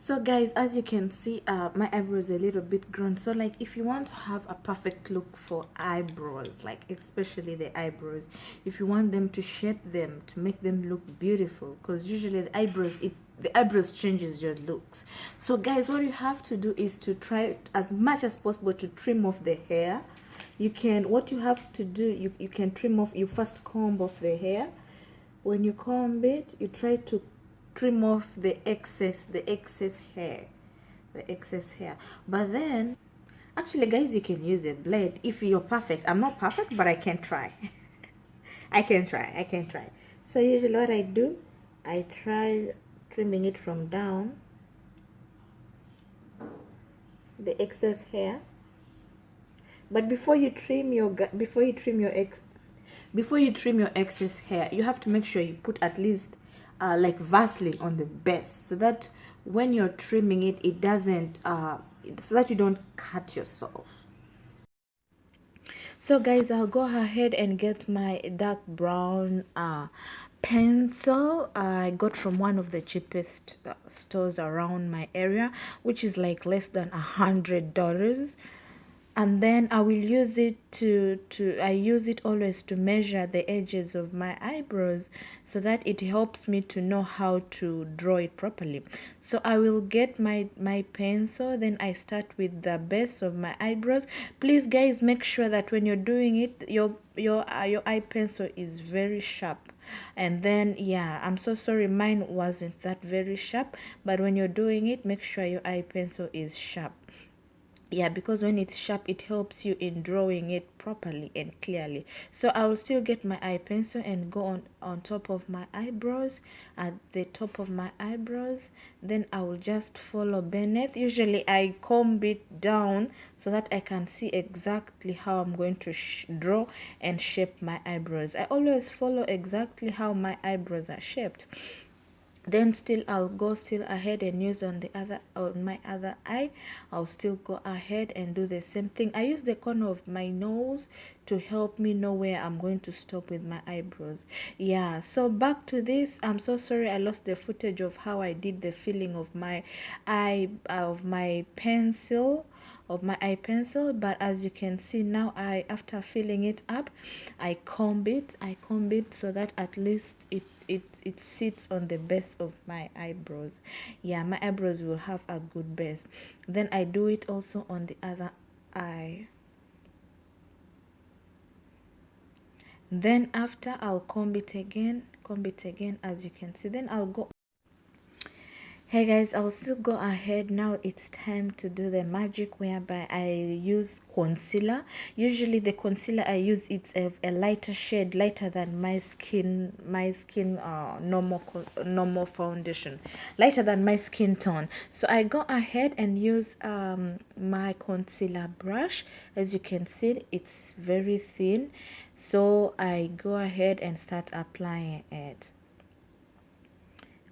So guys, as you can see, my eyebrows are a little bit grown. So like if you want to have a perfect look for eyebrows, like especially the eyebrows, if you want them to shape them to make them look beautiful, because usually the eyebrows changes your looks. So guys, what you have to do is to try as much as possible to trim off the hair. You can, what you have to do, you can trim off, you first comb off the hair. When you comb it, you try to trim off the excess hair, but then actually guys, you can use a blade if you're perfect. I'm not perfect, but I can try. I can try. So usually what I do, I try trimming it from down, the excess hair. But before you trim your excess hair, you have to make sure you put at least like Vaseline on the base, so that when you're trimming it, it doesn't so that you don't cut yourself. So guys, I'll go ahead and get my dark brown pencil. I got from one of the cheapest stores around my area, which is like less than $100. And then I will use it I use it always to measure the edges of my eyebrows, so that it helps me to know how to draw it properly. So I will get my pencil, then I start with the base of my eyebrows. Please guys, make sure that when you're doing it, your eye pencil is very sharp. And then yeah, I'm so sorry, mine wasn't that very sharp, but when you're doing it, make sure your eye pencil is sharp. Yeah, because when it's sharp, it helps you in drawing it properly and clearly. So I will still get my eye pencil and go on top of my eyebrows, at the top of my eyebrows. Then I will just follow beneath. Usually I comb it down so that I can see exactly how I'm going to draw and shape my eyebrows. I always follow exactly how my eyebrows are shaped. Then still I'll go still ahead and use on my other eye. I'll still go ahead and do the same thing. I use the corner of my nose to help me know where I'm going to stop with my eyebrows. Yeah, so back to this. I'm so sorry I lost the footage of how I did the filling of my eye of my pencil of my eye pencil. But as you can see now, after filling it up, I comb it so that at least it sits on the base of my eyebrows. Yeah, my eyebrows will have a good base. Then I do it also on the other eye. Then after, I'll comb it again, as you can see. Then I'll go. Hey guys, I'll still go ahead. Now it's time to do the magic, whereby I use concealer. Usually the concealer I use, it's a lighter shade, lighter than my skin normal foundation, lighter than my skin tone. So I go ahead and use my concealer brush. As you can see, it's very thin, so I go ahead and start applying it.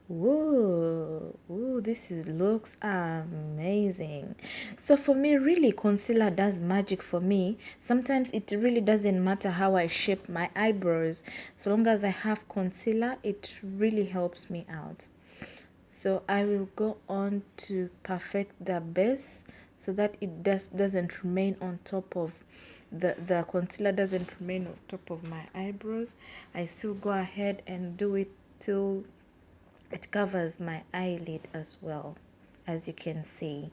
Whoa, ooh, looks amazing. So for me, really, concealer does magic for me. Sometimes it really doesn't matter how I shape my eyebrows. So long as I have concealer, it really helps me out. So I will go on to perfect the base, so that it doesn't remain on top of the concealer doesn't remain on top of my eyebrows. I still go ahead and do it till it covers my eyelid as well, as you can see.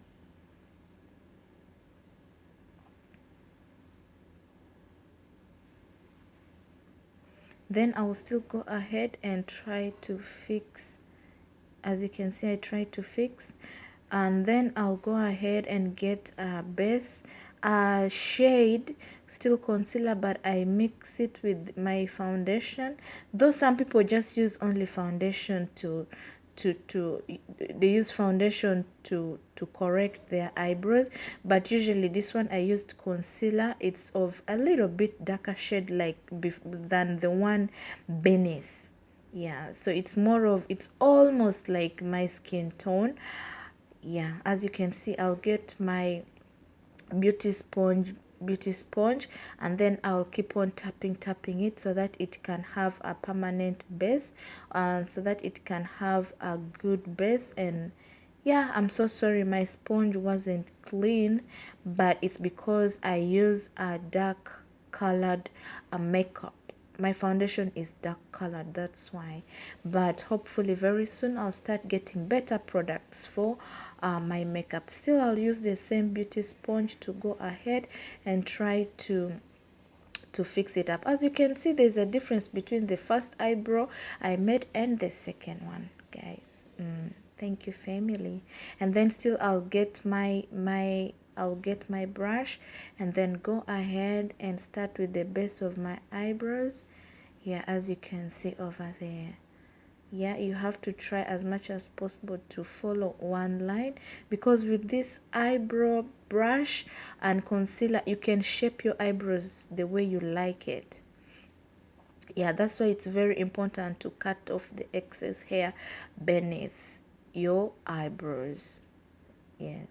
Then I will still go ahead and try to fix. As you can see, I try to fix, and then I'll go ahead and get a base, a shade, still concealer, but I mix it with my foundation. Though some people just use only foundation they use foundation to correct their eyebrows, but usually this one I used concealer. It's of a little bit darker shade than the one beneath. Yeah, so it's almost like my skin tone. Yeah, as you can see, I'll get my beauty sponge, and then I'll keep on tapping it, so that it can have a permanent base, so that it can have a good base. And Yeah, I'm so sorry, my sponge wasn't clean, but it's because I use a dark colored makeup. My foundation is dark colored, that's why. But hopefully very soon I'll start getting better products for my makeup. Still, I'll use the same beauty sponge to go ahead and try to fix it up. As you can see, there's a difference between the first eyebrow I made and the second one, guys. Thank you, family. And then still I'll get my brush and then go ahead and start with the base of my eyebrows. Yeah, as you can see over there. Yeah, you have to try as much as possible to follow one line, because with this eyebrow brush and concealer you can shape your eyebrows the way you like it. Yeah, that's why it's very important to cut off the excess hair beneath your eyebrows. Yes,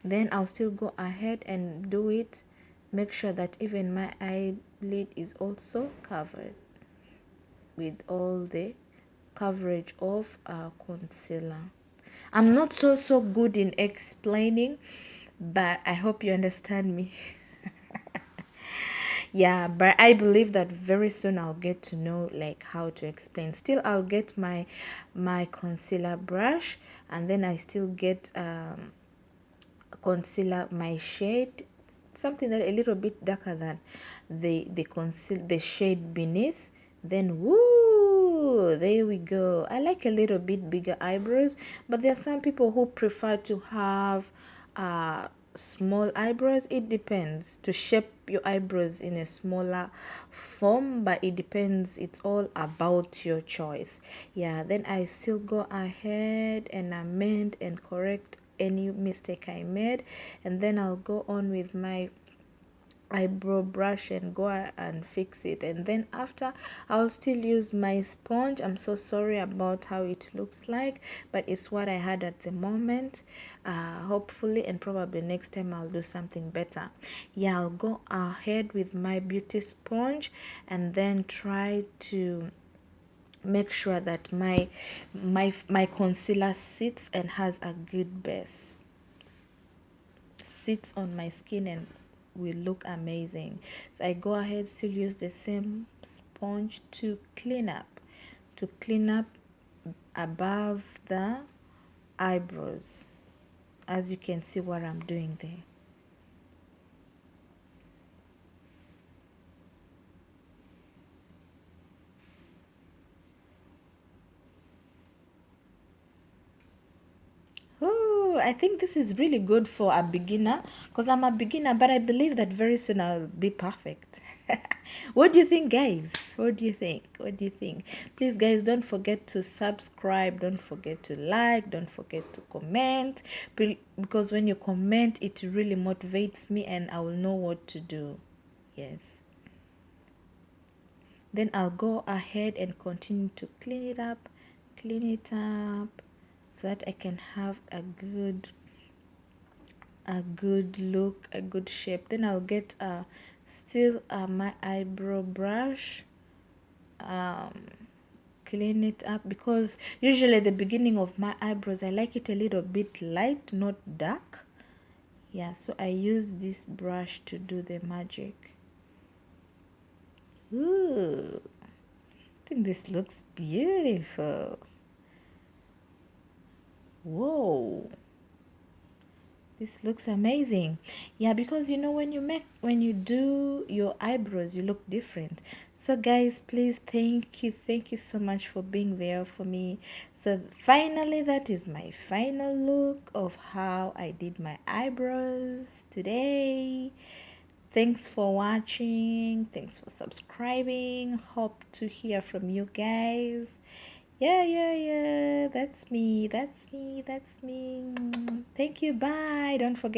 then I'll still go ahead and do it. Make sure that even my eyelid is also covered with all the coverage of concealer. I'm not so good in explaining, but I hope you understand me. Yeah, but I believe that very soon I'll get to know like how to explain. Still, I'll get my concealer brush, and then I still get concealer, my shade, something that a little bit darker than the shade beneath. Then woo, there we go. I like a little bit bigger eyebrows, but there are some people who prefer to have small eyebrows. It depends, to shape your eyebrows in a smaller form, but it depends, it's all about your choice. Yeah, then I still go ahead and amend and correct any mistake I made, and then I'll go on with my eyebrow brush and go and fix it. And then after, I'll still use my sponge. I'm so sorry about how it looks like, but it's what I had at the moment. Hopefully and probably next time I'll do something better. Yeah, I'll go ahead with my beauty sponge and then try to make sure that my concealer sits and has a good base, sits on my skin and will look amazing. So I go ahead, still use the same sponge to clean up above the eyebrows, as you can see what I'm doing there. Oh, I think this is really good for a beginner, because I'm a beginner, but I believe that very soon I'll be perfect. What do you think, guys? What do you think? What do you think? Please, guys, don't forget to subscribe. Don't forget to like. Don't forget to comment. Because when you comment, it really motivates me and I will know what to do. Yes. Then I'll go ahead and continue to clean it up, so that I can have a good look, a good shape. Then I'll get still my eyebrow brush, um clean it up, because usually the beginning of my eyebrows I like it a little bit light, not dark. Yeah, so I use this brush to do the magic. Ooh, I think this looks beautiful. Whoa, this looks amazing. Yeah, because you know, when you do your eyebrows, you look different. So guys, please, thank you so much for being there for me. So finally, that is my final look of how I did my eyebrows today. Thanks for watching. Thanks for subscribing. Hope to hear from you guys. Yeah. That's me. That's me. Thank you. Bye. Don't forget